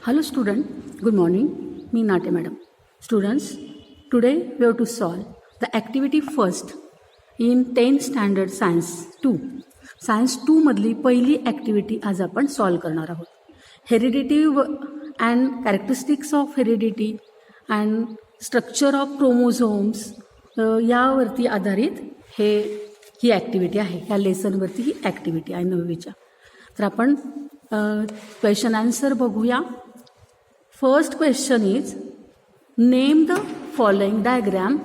Hello student, good morning. Me Nate madam. Students, today we have to solve the activity first in 10th standard science 2. Science 2 मधली पहिली activity आज आपण solve करणार आहोत. Heredity and characteristics of heredity and structure of chromosomes यावरती आधारित ही activity आहे. ह्या लेसनवरती ही ॲक्टिव्हिटी आहे 9वीच्या. तर आपण क्वेश्चन आन्सर बघूया. First question is name the following diagram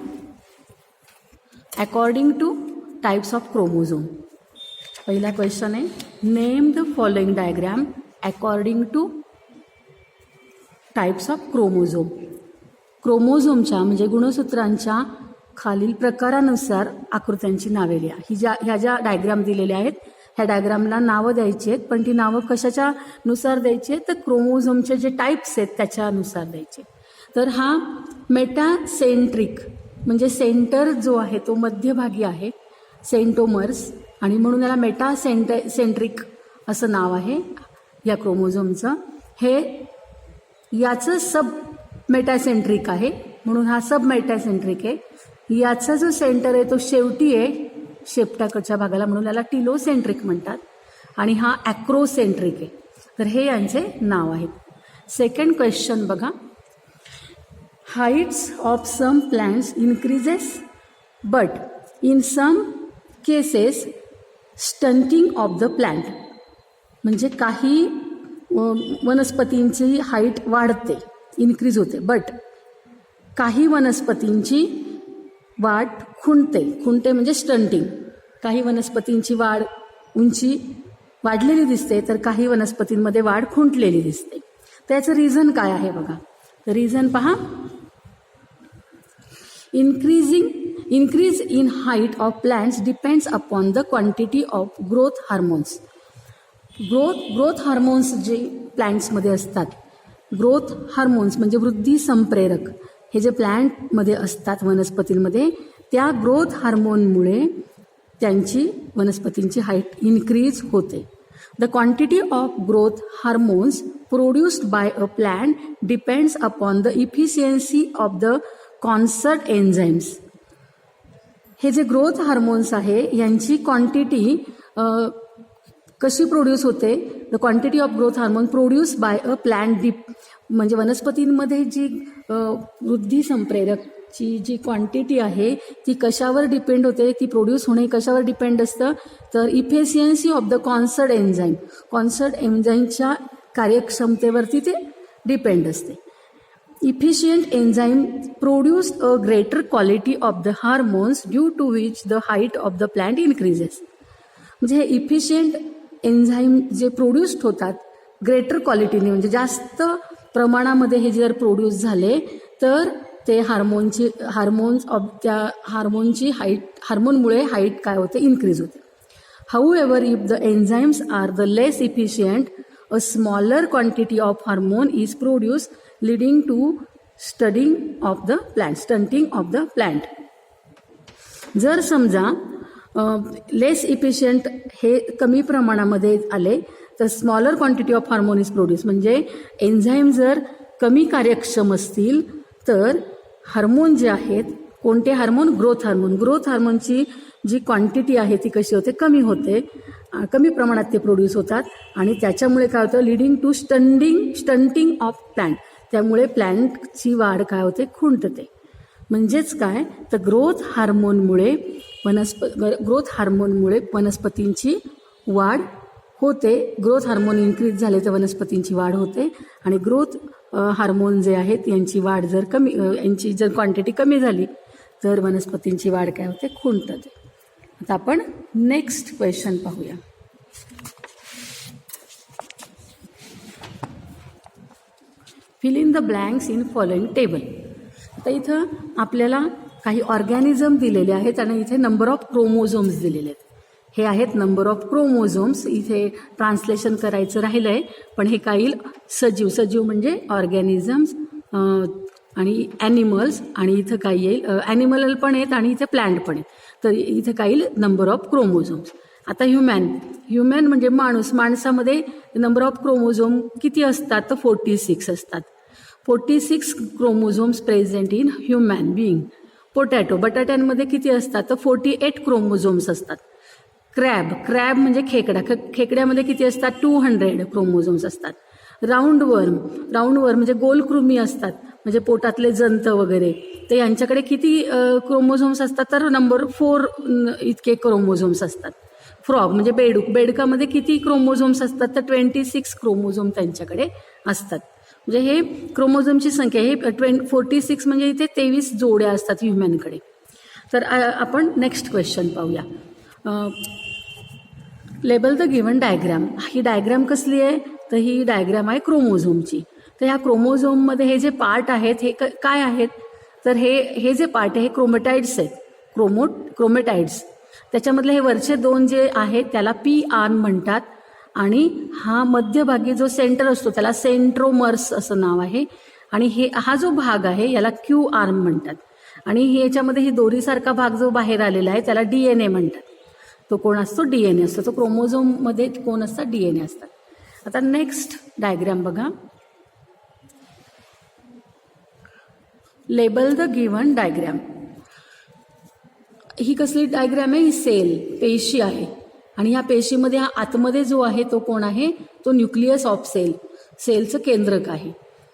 according two types of chromosome. पहिला क्वेश्चन आहे name the following diagram according two types of chromosome. क्रोमोझोमच्या म्हणजे गुणसूत्रांच्या खालील प्रकारानुसार आकृत्यांची नावे लिहा. ह्या ज्या डायग्राम दिलेल्या आहेत ह्या डायग्रामला नावं द्यायची आहेत, पण ती नावं कशाच्या नुसार द्यायची आहेत तर क्रोमोझोमचे जे टाईप्स आहेत त्याच्यानुसार द्यायचे. तर हा मेटासेंट्रिक म्हणजे सेंटर जो आहे तो मध्यभागी आहे, सेंटोमर्स, आणि म्हणून याला मेटासेंट्रिक असं नाव आहे या क्रोमोझोमचं. हे याचं सब मेटासेंट्रिक आहे म्हणून हा सब मेटासेंट्रिक आहे. याचा जो सेंटर आहे तो शेवटी आहे शेपटाकडच्या भागाला म्हणून याला टिलोसेंट्रिक म्हणतात, आणि हा ॲक्रोसेंट्रिक आहे. तर हे यांचे नाव आहेत. सेकंड क्वेश्चन बघा. Heights of some plants increases but in some cases stunting of the plant. म्हणजे काही वनस्पतींची हाईट वाढते, इन्क्रीज होते, बट काही वनस्पतींची वाढ खुंटते म्हणजे स्टंटिंग. काही वनस्पतींची वाढ उंची वाढलेली दिसते तर काही वनस्पतींमध्ये वाढ खुंटलेली दिसते. त्याचं रिझन काय आहे बघा. तर रिझन पहा. increase in height of plants depends upon the quantity of growth hormones. Growth hormones जे प्लांट्समध्ये असतात, ग्रोथ हार्मोन्स म्हणजे वृद्धी संप्रेरक, हे जे प्लांटमध्ये असतात वनस्पतींमध्ये, त्या ग्रोथ हार्मोनमुळे त्यांची वनस्पतींची हाईट इन्क्रीज होते. The quantity of growth hormones produced by a plant depends upon the efficiency of the concert enzymes. हे जे ग्रोथ हार्मोन्स आहे यांची क्वांटिटी कशी प्रोड्यूस होते. The quantity of growth hormone produce by a plant म्हणजे वनस्पतींमध्ये जी वृद्धी संप्रेरकची जी क्वांटिटी आहे ती कशावर डिपेंड होते, ती प्रोड्यूस होणे कशावर डिपेंड असतं तर efficiency of the concerned enzyme, concerned एन्झाईमच्या कार्यक्षमतेवरती ते डिपेंड असते. Efficient enzyme produced a greater quality of the hormones due to which the height of the plant increases. म्हणजे हे इफिशियंट एन्झाईम जे प्रोड्यूस्ड होतात ग्रेटर क्वालिटीने म्हणजे जास्त प्रमाणामध्ये हे जर प्रोड्यूस झाले तर ते हार्मोन्स ऑफ त्या हार्मोनमुळे हाईट काय होते, इन्क्रीज होते. However if the enzymes are the less efficient a smaller quantity of hormone is produce leading to stunting of the plant. जर समजा लेस इफिशियंट हे कमी प्रमाणामध्ये आले तर smaller quantity of hormone is produce, म्हणजे enzyme जर कमी कार्यक्षम असतील तर हार्मोन जे आहेत, कोणते हार्मोन, ग्रोथ हार्मोनची जी क्वांटिटी आहे ती कशी होते, कमी होते, कमी प्रमाणात ते प्रोड्यूस होतात, आणि त्याच्यामुळे काय होतं, leading to stunting of plant. त्यामुळे प्लांटची वाढ काय होते, खुंटते. म्हणजेच काय तर ग्रोथ हार्मोनमुळे वनस्पतींची वाढ होते. ग्रोथ हार्मोन इन्क्रीज झाले तर वनस्पतींची वाढ होते, आणि ग्रोथ हार्मोन जे आहेत यांची वाढ यांची जर क्वांटिटी कमी झाली तर वनस्पतींची वाढ काय होते, खुंटते. आता आपण नेक्स्ट क्वेश्चन पाहूया. Fill in the blanks in following table. आता इथं आपल्याला काही ऑर्गॅनिझम दिलेले आहेत आणि इथे नंबर ऑफ क्रोमोझोम्स दिलेले आहेत. हे आहेत नंबर ऑफ क्रोमोझोम्स. इथे ट्रान्सलेशन करायचं राहिलं आहे, पण हे काही सजीव म्हणजे ऑर्गॅनिझम्स आणि ॲनिमल्स, आणि इथं काही येईल ॲनिमल पण आहेत आणि इथे प्लांट पण आहेत. तर इथे काही नंबर ऑफ क्रोमोझोम्स. आता ह्युमॅन म्हणजे माणसामध्ये नंबर ऑफ क्रोमोझोम किती असतात? तर 46 असतात. 46 chromosomes present in human being. बटाट्यांमध्ये किती असतात? तर 48 क्रोमोझोम्स असतात. क्रॅब म्हणजे खेकड्यामध्ये किती असतात? 200 क्रोमोझोम्स असतात. राऊंडवर्म म्हणजे गोलकृमी असतात, म्हणजे पोटातले जंत वगैरे, तर यांच्याकडे किती क्रोमोझोम्स असतात? तर नंबर 4 इतके क्रोमोझोम्स असतात. फ्रॉग म्हणजे बेडकामध्ये किती क्रोमोझोम्स असतात? तर 26 क्रोमोझोम त्यांच्याकडे असतात. म्हणजे हे क्रोमोझोमची संख्या, हे 46 म्हणजे इथे 23 जोड्या असतात ह्युमॅनकडे. तर आपण नेक्स्ट क्वेश्चन पाहूया. Label the given diagram. He diagram कसली आहे? तर ही डायग्राम आहे क्रोमोझोमची. तर ह्या क्रोमोझोममध्ये हे जे पार्ट आहेत हे काय आहेत? तर हे जे पार्ट आहे हे क्रोमॅटाइड्स आहेत. क्रोमॅटाइड्स. त्याच्यामधले हे वरचे 2 जे आहेत त्याला पी आर्म म्हणतात, आणि हा मध्यभागी जो सेंटर असतो त्याला सेंट्रोमर्स असं नाव आहे, आणि हा जो भाग आहे याला क्यू आर्म म्हणतात, आणि याच्यामध्ये ही दोरीसारखा भाग जो बाहेर आलेला आहे त्याला DNA म्हणतात. तो कोण असतो? DNA असतो. तो क्रोमोझोममध्ये कोण असतात? DNA असतात. आता नेक्स्ट डायग्राम बघा. Label the given diagram. ही कसली डायग्राम आहे? ही पेशी आहे, आणि ह्या पेशीमध्ये हा आतमध्ये जो आहे तो कोण आहे? तो न्यूक्लियस ऑफ सेलचं केंद्रक आहे.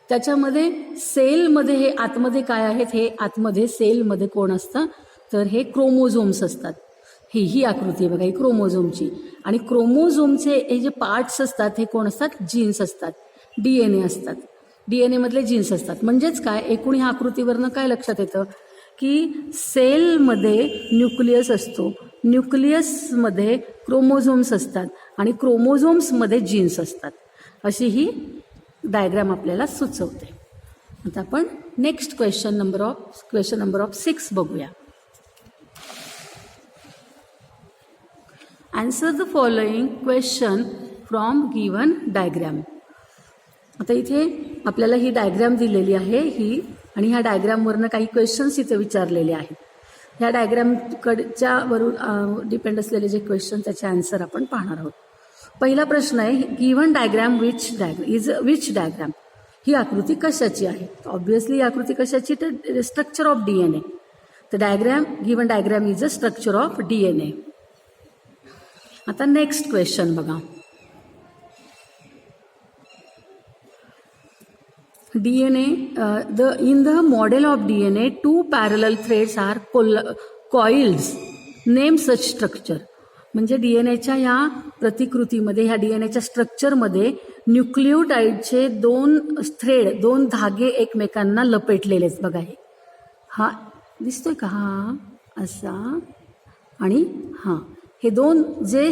त्याच्यामध्ये सेलमध्ये हे आतमध्ये काय आहेत? हे आतमध्ये सेलमध्ये कोण असतं? तर हे क्रोमोझोम्स असतात. ही आकृती बघा, ही क्रोमोझोमची, आणि क्रोमोझोमचे हे जे पार्ट्स असतात हे कोण असतात? जीन्स असतात. DNA असतात. DNA मधले जीन्स असतात. म्हणजेच काय, एकूण ह्या आकृतीवरनं काय लक्षात येतं की सेलमध्ये न्यूक्लियस असतो, न्यूक्लियसमध्ये क्रोमोझोम्स असतात, आणि क्रोमोझोम्समध्ये जीन्स असतात. अशी ही डायग्राम आपल्याला सुचवते. आता आपण नेक्स्ट क्वेश्चन नंबर ऑफ 6 बघूया. Answer the following question from given diagram. आता इथे आपल्याला ही डायग्राम दिलेली आहे ही, आणि ह्या डायग्रामवरनं काही क्वेश्चन्स इथे विचारलेले आहेत. ह्या डायग्रामच्या वरून डिपेंड असलेले जे क्वेश्चन त्याचे आन्सर आपण पाहणार आहोत. पहिला प्रश्न आहे, गिव्हन डायग्राम विच डायग्राम. ही आकृती कशाची आहे? ऑब्व्हियसली ही आकृती कशाची? तर स्ट्रक्चर ऑफ DNA. तर given diagram is a structure of DNA. आता नेक्स्ट क्वेश्चन बघा. DNA, in the model of DNA, 2 parallel threads are coiled. Name such structure. म्हणजे DNAच्या ह्या प्रतिकृतीमध्ये, ह्या DNAच्या स्ट्रक्चरमध्ये न्यूक्लिओटाइडचे 2 धागे एकमेकांना लपेटलेले आहेत. बघा, हा दिसतोय का? हा असा, आणि हे 2 जे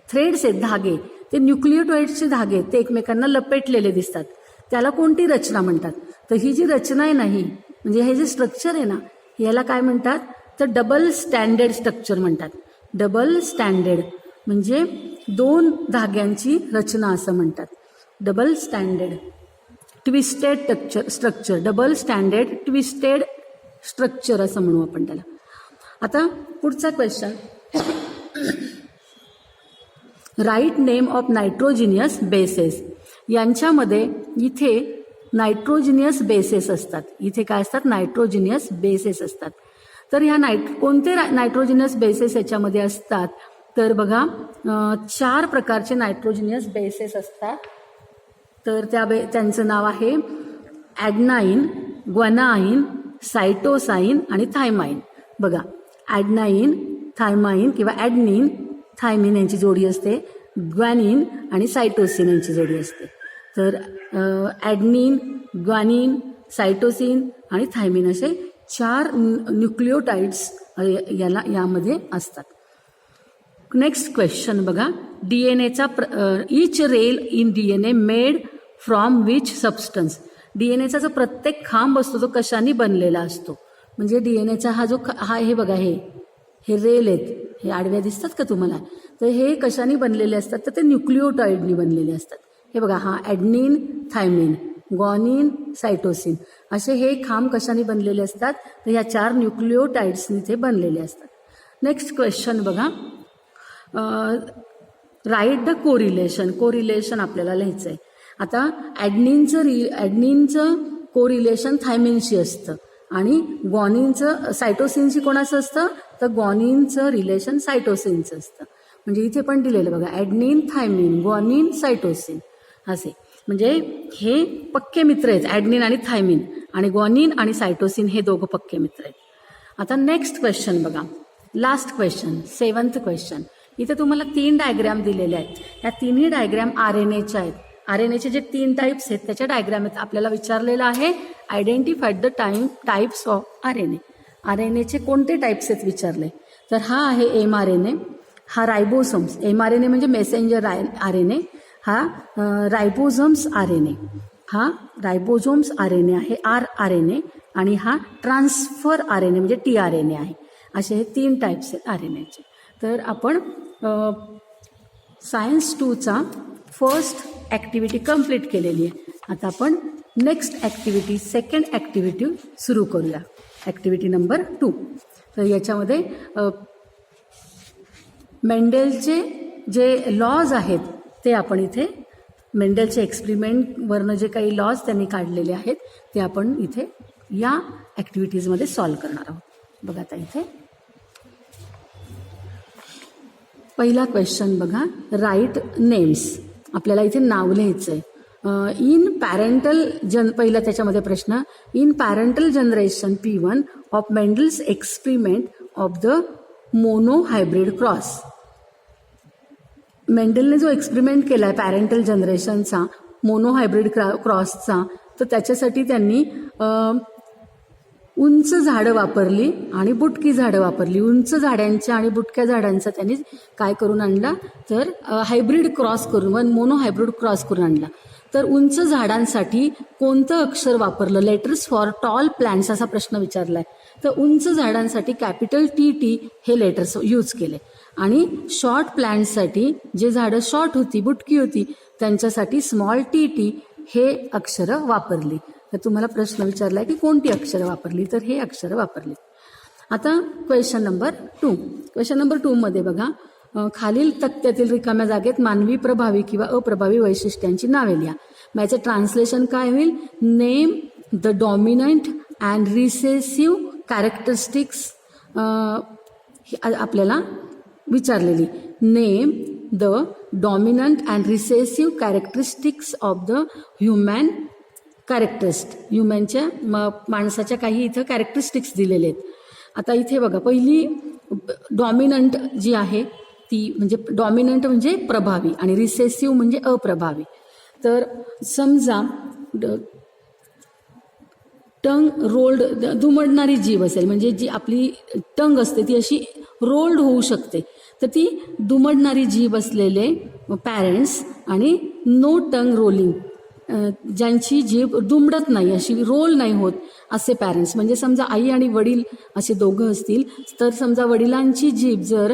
थ्रेड्स आहेत, धागे, ते न्यूक्लिओटाइडचे धागे आहेत, ते एकमेकांना लपेटलेले दिसतात. त्याला कोणती रचना म्हणतात? तर ही जी रचना आहे ना, ही म्हणजे हे जे स्ट्रक्चर आहे ना, याला काय म्हणतात? तर डबल स्टँडर्ड स्ट्रक्चर म्हणतात. डबल स्टँडर्ड म्हणजे 2 धाग्यांची रचना असं म्हणतात. Double standard twisted structure, double standard twisted structure असं म्हणू आपण त्याला. आता पुढचा question. Write name of nitrogenous bases. यांच्यामध्ये इथे नायट्रोजिनियस बेसेस असतात. इथे काय असतात? नायट्रोजिनियस बेसेस असतात. तर ह्या कोणते नायट्रोजिनियस बेसेस याच्यामध्ये असतात? तर बघा, 4 प्रकारचे नायट्रोजिनियस बेसेस असतात. तर त्यांचं नाव आहे ॲडनाईन, ग्वानाईन, सायटोसाईन आणि थायमाईन. बघा, ॲडनाईन, थायमाईन किंवा ॲडनिन, थायमिन यांची जोडी असते. ग्वानिन आणि सायटोसिन यांची जोडी असते. तर ॲडनिन, ग्वानिन, सायटोसिन आणि थायमिन असे 4 न्यूक्लिओटाइड्स यामध्ये असतात. नेक्स्ट क्वेश्चन बघा. DNAचा each rail in DNA made from which substance. DNAचा जो प्रत्येक खांब असतो तो कशाने बनलेला असतो? म्हणजे DNAचा हे बघा, हे रेल आहेत, हे आडव्या दिसतात का तुम्हाला? तर हे कशाने बनलेले असतात? तर ते न्यूक्लिओटाइडनी बनलेले असतात. हे बघा, हा ॲडनिन, थायमिन, ग्वानिन, सायटोसिन असे हे खांब कशाने बनलेले असतात? तर ह्या 4 न्यूक्लिओटाइड्सनी ते बनलेले असतात. नेक्स्ट क्वेश्चन बघा. राईट द कोरिलेशन आपल्याला लिहायचं आहे. आता ॲडनिनचं कोरिलेशन थायमिनशी असतं आणि ग्वानिनचं सायटोसिनशी कोणाचं असतं, तर ग्वानिनचं रिलेशन सायटोसिनचं असतं. म्हणजे इथे पण दिलेलं बघा, ॲडनिन थायमिन, ग्वानिन सायटोसिन असे. म्हणजे हे पक्के मित्र आहेत, ॲडनिन आणि थायमिन, आणि ग्वानिन आणि सायटोसिन हे दोघं पक्के मित्र आहेत. आता नेक्स्ट क्वेश्चन बघा, लास्ट क्वेश्चन, 7th क्वेश्चन. इथे तुम्हाला 3 डायग्रॅम दिलेले आहेत. या तिन्ही डायग्रॅम RNAच्या आहेत. RNAचे जे 3 टाईप्स आहेत त्याच्या डायग्रॅम आहेत. आपल्याला विचारलेलं आहे identified the types of RNA. RNAचे कोणते टाईप्स आहेत विचारले. तर हा आहे mRNA, हा रायबोसोम्स. mRNA म्हणजे मेसेंजर RNA, हा रायबोझोम्स RNA, हा रायबोझोम्स RNA आहे rRNA, आणि हा ट्रान्सफर RNA म्हणजे tRNA आहे. असे हे 3 टाईप्स आहेत RNAचे. तर आपण सायन्स 2चा फर्स्ट ॲक्टिव्हिटी कंप्लीट केलेली आहे. आता आपण नेक्स्ट ॲक्टिव्हिटी, सेकंड ॲक्टिव्हिटी सुरू करूया, ॲक्टिव्हिटी नंबर 2. तर याच्यामध्ये मेंडेलचे जे लॉज आहेत ते आपण इथे, मेंडेलचे एक्सपेरिमेंटवरनं जे काही लॉज त्यांनी काढलेले आहेत ते आपण इथे या ॲक्टिव्हिटीजमध्ये सॉल्व करणार आहोत. बघा आता इथे पहिला क्वेश्चन बघा, राईट नेम्स. आपल्याला इथे नाव लिहायचं आहे. इन पॅरेंटल पहिला त्याच्यामध्ये प्रश्न, in parental generation P1 of Mendel's experiment of the mono hybrid cross. मेंडलने जो एक्सपेरिमेंट केला आहे पॅरेंटल जनरेशनचा, मोनो हायब्रिड क्रॉसचा, तर त्याच्यासाठी त्यांनी उंच झाडं वापरली आणि बुटकी झाडं वापरली. उंच झाडांच्या आणि बुटक्या झाडांचा त्यांनी काय करून आणला, तर हायब्रिड क्रॉस करून, मोनो हायब्रिड क्रॉस करून आणला. तर उंच झाडांसाठी कोणतं अक्षर वापरलं, लेटर्स फॉर टॉल प्लांट्स असा प्रश्न विचारलाय. तर उंच झाडांसाठी कॅपिटल TT हे लेटर्स यूज केले, आणि शॉर्ट प्लांट्ससाठी जे झाडं शॉर्ट होती, बुटकी होती, त्यांच्यासाठी स्मॉल TT हे अक्षरं वापरली. तर तुम्हाला प्रश्न विचारलाय की कोणती अक्षरं वापरली, तर हे अक्षरं वापरली. आता क्वेश्चन नंबर 2. क्वेश्चन नंबर 2 मध्ये बघा, खालील तक्त्यातील रिकाम्या जागेत मानवी प्रभावी किंवा अप्रभावी वैशिष्ट्यांची नावे लिहा. मग याचं ट्रान्सलेशन काय होईल, name the dominant and recessive characteristics आपल्याला विचारलेली. Name the dominant and recessive characteristics of the human ह्युमनच्या माणसाच्या काही इथं कॅरेक्टरिस्टिक्स दिलेले आहेत. आता इथे बघा, पहिली डॉमिनंट जी आहे ती म्हणजे डॉमिनंट म्हणजे प्रभावी आणि रिसेसिव्ह म्हणजे अप्रभावी. तर समजा टंग रोल्ड, दुमडणारी जीभ असेल, म्हणजे जी आपली टंग असते ती अशी रोल्ड होऊ शकते, तर ती दुमडणारी जीभ असलेले पॅरेंट्स, आणि नो टंग रोलिंग, ज्यांची जीभ दुमडत नाही, अशी रोल नाही होत, असे पॅरेंट्स. म्हणजे समजा आई आणि वडील असे दोघं असतील, तर समजा वडिलांची जीभ जर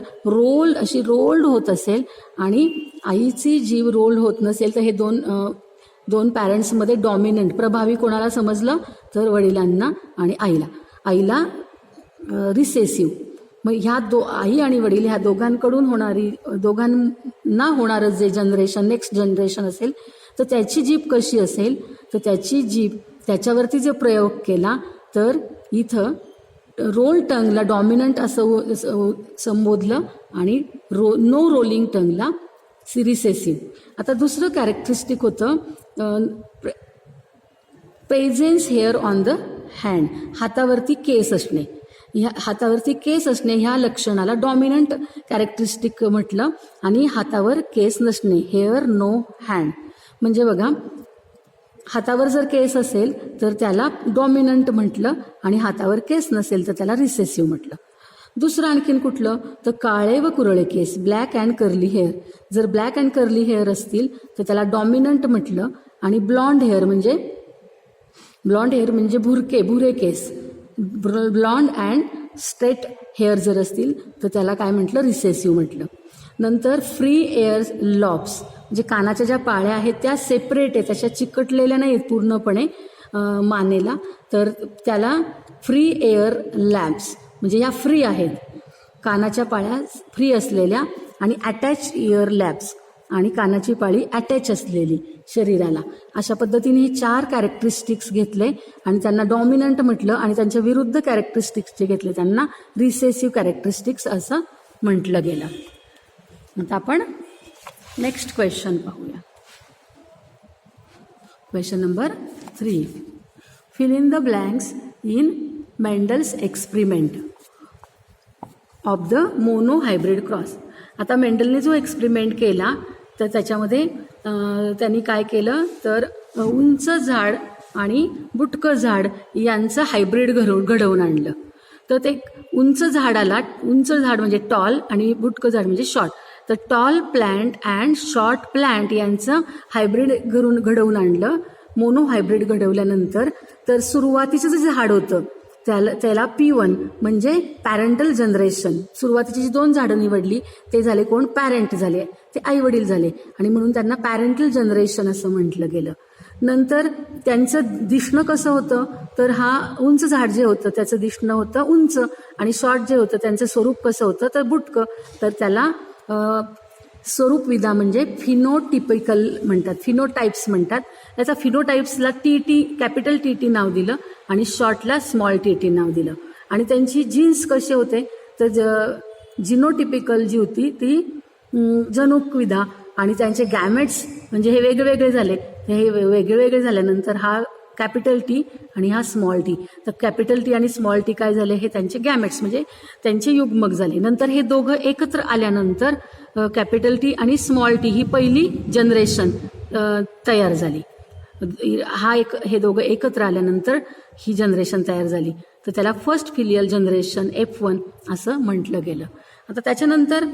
अशी रोल्ड होत असेल आणि आईची जीभ रोल होत नसेल, तर हे दोन पॅरेंट्समध्ये डॉमिनंट प्रभावी कोणाला समजलं, तर वडिलांना आणि आईला रिसेसिव्ह. मग ह्या आई आणि वडील ह्या दोघांना होणारं जे जनरेशन, नेक्स्ट जनरेशन असेल, तर त्याची जीभ कशी असेल, तर त्याची जीभ त्याच्यावरती जर प्रयोग केला तर इथं रोल टंगला डॉमिनंट असं संबोधलं आणि नो रोलिंग टंगला रिसेसिव्ह. आता दुसरं कॅरेक्टरिस्टिक होतं presence hair on the hand, हातावरती केस असणे. हातावरती केस असणे ह्या लक्षणाला डॉमिनंट कॅरेक्टरिस्टिक म्हटलं, आणि हातावर केस नसणे, हेअर नो हँड. म्हणजे बघा, हातावर जर केस असेल तर त्याला डॉमिनंट म्हटलं, आणि हातावर केस नसेल तर त्याला रिसेसिव्ह म्हटलं. दुसरं आणखीन कुठलं, तर काळे व कुरळे केस, ब्लॅक अँड कर्ली हेअर. जर ब्लॅक अँड कर्ली हेअर असतील तर त्याला डॉमिनंट म्हटलं, आणि ब्लॉन्ड हेअर म्हणजे भुरे केस, ब्लॉन्ड अँड स्ट्रेट हेअर जर असतील तर त्याला काय म्हटलं, रिसेसिव्ह म्हटलं. नंतर फ्री एअर लॉब्स, म्हणजे कानाच्या ज्या पाळ्या आहेत त्या सेपरेट आहेत, अशा चिकटलेल्या नाहीत पूर्णपणे मानेला, तर त्याला फ्री एअर लॅम्प्स, म्हणजे ह्या फ्री आहेत. कानाच्या पाळ्या फ्री असलेल्या आणि अटॅच इयर लॅब्स आणि कानाची पाळी अटॅच असलेली शरीराला, अशा पद्धतीने हे 4 कॅरेक्टरिस्टिक्स घेतले आणि त्यांना डॉमिनंट म्हटलं आणि त्यांच्या विरुद्ध कॅरेक्टरिस्टिक्स जे घेतले त्यांना रिसेसिव्ह कॅरेक्टरिस्टिक्स असं म्हटलं गेलं. आता आपण नेक्स्ट क्वेश्चन पाहूया. Question number 3. Fill in the blanks in Mendel's experiment of the mono hybrid cross. आता मेंडलने जो एक्सपेरिमेंट केला तर त्याच्यामध्ये त्यांनी काय केलं तर उंच झाड आणि बुटकं झाड यांचं हायब्रिड घडवून आणलं. तर ते उंच झाड म्हणजे टॉल आणि बुटकं झाड म्हणजे शॉर्ट. तर tall plant and short plant यांचं हायब्रिड घडवून आणलं. मोनो हायब्रिड घडवल्यानंतर तर सुरुवातीचं जे झाड होतं त्याला P1 म्हणजे पॅरेंटल जनरेशन, सुरुवातीची जी 2 झाडं निवडली ते झाले कोण, पॅरेंट झाले, ते आई वडील झाले आणि म्हणून त्यांना पॅरेंटल जनरेशन असं म्हटलं गेलं. नंतर त्यांचं दिसणं कसं होतं तर हा उंच झाड जे होतं त्याचं दिसणं होतं उंच आणि शॉर्ट जे होतं त्यांचं स्वरूप कसं होतं तर बुटकं. तर त्याला स्वरूपविदा म्हणजे फिनोटिपिकल म्हणतात, फिनोटाइप्स म्हणतात. त्याचा फिनोटाइप्सला कॅपिटल TT नाव दिलं आणि शॉर्टला स्मॉल TT नाव दिलं. आणि त्यांची जीन्स कसे होते तर जिनोटिपिकल जी होती ती जनुकविदा आणि त्यांचे गॅमेट्स म्हणजे हे वेगवेगळे झाले. हे वेगवेगळे झाल्यानंतर हा कॅपिटल T आणि हा स्मॉल T. तर कॅपिटल T आणि स्मॉल T काय झाले हे त्यांचे गॅमेट्स म्हणजे त्यांचे युग्मक झाले. नंतर हे दोघं एकत्र आल्यानंतर कॅपिटल T आणि स्मॉल T ही पहिली जनरेशन तयार झाली. हे दोघं एकत्र आल्यानंतर ही जनरेशन तयार झाली. तर त्याला फर्स्ट फिलियल जनरेशन F1 असं म्हटलं गेलं. आता त्याच्यानंतर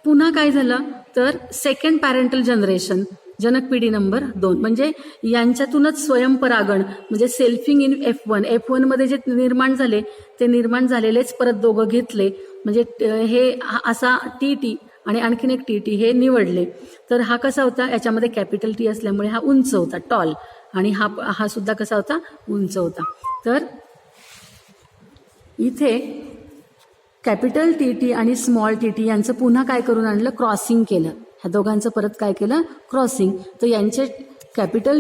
पुन्हा काय झालं तर सेकंड पॅरेंटल जनरेशन जनक पिढी नंबर 2 म्हणजे यांच्यातूनच स्वयंपरागण म्हणजे सेल्फिंग इन F1 मध्ये जे निर्माण झाले ते निर्माण झालेलेच परत दोघं घेतले म्हणजे हे असा TT आणि आणखीन एक TT हे निवडले. तर हा कसा होता याच्यामध्ये कॅपिटल T असल्यामुळे हा उंच होता टॉल आणि हा सुद्धा कसा होता उंच होता. तर इथे कॅपिटल TT आणि स्मॉल TT यांचं पुन्हा काय करून आणलं क्रॉसिंग केलं. ह्या दोघांचं परत काय केलं क्रॉसिंग. तर यांचे कॅपिटल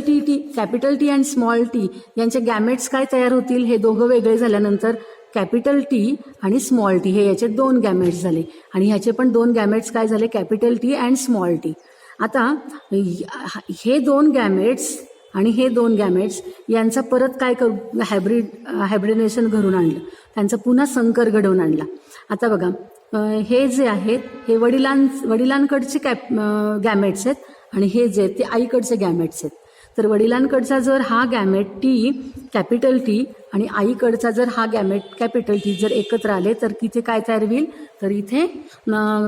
T आणि स्मॉल T यांचे गॅमेट्स काय तयार होतील हे दोघं वेगळे झाल्यानंतर कॅपिटल T आणि स्मॉल T हे याचे 2 गॅमेट्स झाले आणि ह्याचे पण 2 गॅमेट्स काय झाले capital T and small T. आता हे 2 गॅमेट्स आणि हे 2 गॅमेट्स यांचा परत काय हायब्रिडेशन घडून आणलं, त्यांचा पुन्हा संकर घडवून आणला. आता बघा हे जे आहेत हे वडिलांकडचे गॅमेट्स आहेत आणि हे जे ते आईकडचे गॅमेट्स आहेत. तर वडिलांकडचा जर हा गॅमेट T कॅपिटल T आणि आईकडचा जर हा गॅमेट कॅपिटल T जर एकत्र आले तर तिथे काय तयार होईल तर इथे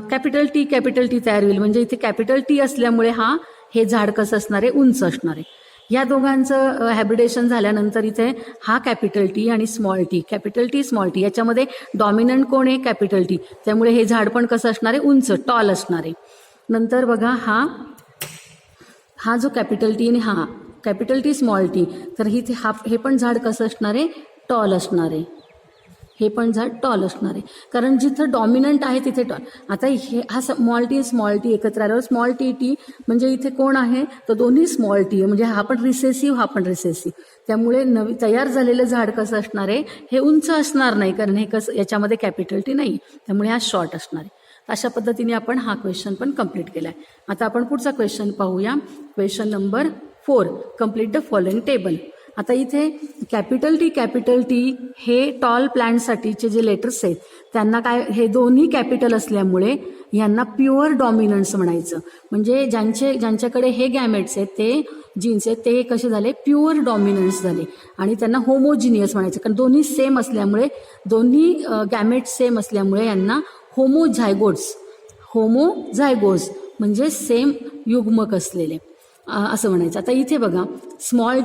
कॅपिटल T तयार होईल. म्हणजे इथे कॅपिटल T असल्यामुळे हे झाड कसं असणार आहे उंच असणार आहे. या दोघांचं हायब्रिडेशन झाल्यानंतर इथे हा कॅपिटल T आणि small T capital T small T याच्यामध्ये डॉमिनंट कोण आहे कॅपिटल T त्यामुळे हे झाड पण कसं असणार आहे उंच टॉल असणार आहे. नंतर बघा हा जो कॅपिटल T आणि हा कॅपिटल T स्मॉल T तर हे पण झाड कसं असणार आहे टॉल असणार आहे. हे पण झाड टॉल असणार आहे कारण जिथं डॉमिनंट आहे तिथे टॉल. आता हा स्मॉल टी एकत्र आल्यावर स्मॉल टी म्हणजे इथे कोण आहे तर दोन्ही स्मॉल टी म्हणजे हा पण रिसेसिव्ह त्यामुळे तयार झालेलं झाड कसं असणार आहे हे उंच असणार नाही कारण हे कसं याच्यामध्ये कॅपिटल टी नाही त्यामुळे हा शॉर्ट असणार आहे. अशा पद्धतीने आपण हा क्वेश्चन पण कंप्लीट केलाय. आता आपण पुढचा क्वेश्चन पाहूया. Question number 4 complete the following table. आता इथे कॅपिटल टी हे टॉल प्लांटसाठीचे जे लेटर्स आहेत त्यांना काय हे दोन्ही कॅपिटल असल्यामुळे यांना प्युअर डॉमिनन्स म्हणायचं. म्हणजे ज्यांच्याकडे हे गॅमेट्स आहेत ते जीन्स आहेत ते कसे झाले प्युअर डॉमिनन्स झाले आणि त्यांना होमोजिनियस म्हणायचं कारण दोन्ही सेम असल्यामुळे दोन्ही गॅमेट्स सेम असल्यामुळे यांना होमोझायगोस म्हणजे सेम युग्मक असलेले असं म्हणायचं. आता इथे बघा स्मॉल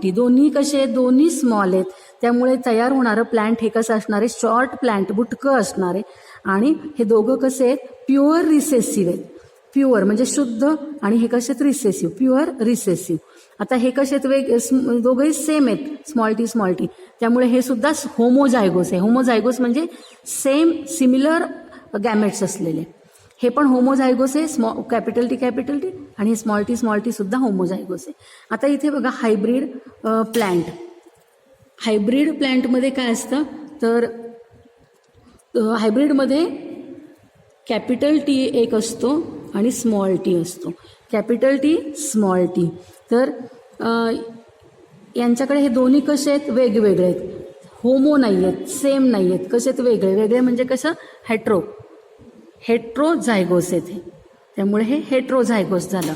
टी दोन्ही स्मॉल आहेत त्यामुळे तयार होणारं प्लांट हे कसं असणार आहे शॉर्ट प्लांट बुटकं असणार आहे आणि हे दोघं कसे आहेत प्युअर रिसेसिव्ह आहेत. प्युअर म्हणजे शुद्ध आणि हे कसे आहेत रिसेसिव्ह प्युअर रिसेसिव्ह. आता हे कसे आहेत दोघंही सेम आहेत स्मॉल टी त्यामुळे हे सुद्धा होमोझायगोस आहे. होमोझायगोस म्हणजे सिमिलर गॅमेट्स असलेले. हे पण होमोझायगोस आहे, कॅपिटल टी आणि स्मॉल टी सुद्धा होमोझायगोस आहे. आता इथे बघा हायब्रिड प्लांट. हायब्रिड प्लांटमध्ये काय असतं तर हायब्रिडमध्ये कॅपिटल टी एक असतो आणि स्मॉल टी असतो. Capital T small T. तर यांच्याकडे हे दोन्ही कसे आहेत, वेगवेगळे आहेत, होमो नाही आहेत, सेम नाही आहेत. कसे आहेत, वेगळे. वेगळे म्हणजे कसं, हेट्रोझायगोस आहेत हे. त्यामुळे हे हेट्रोझायगोस झालं.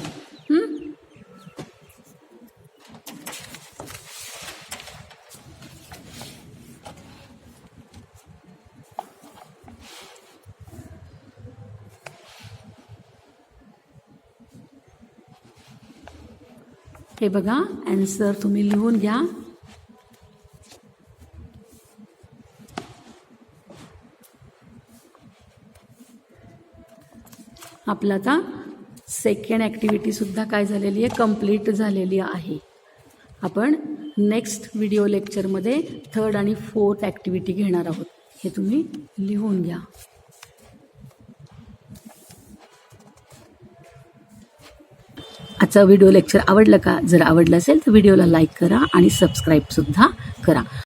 हे बघा आन्सर तुम्ही लिहून घ्या. आपलं आता सेकंड ॲक्टिव्हिटी सुद्धा काय झालेली आहे, कंप्लीट झालेली आहे. आपण नेक्स्ट व्हिडिओ लेक्चरमध्ये थर्ड आणि फोर्थ ॲक्टिव्हिटी घेणार आहोत. हे तुम्ही लिहून घ्या. आजचा व्हिडिओ लेक्चर आवडलं का? जर आवडलं असेल तर व्हिडिओला लाईक करा आणि सबस्क्राईब सुद्धा करा.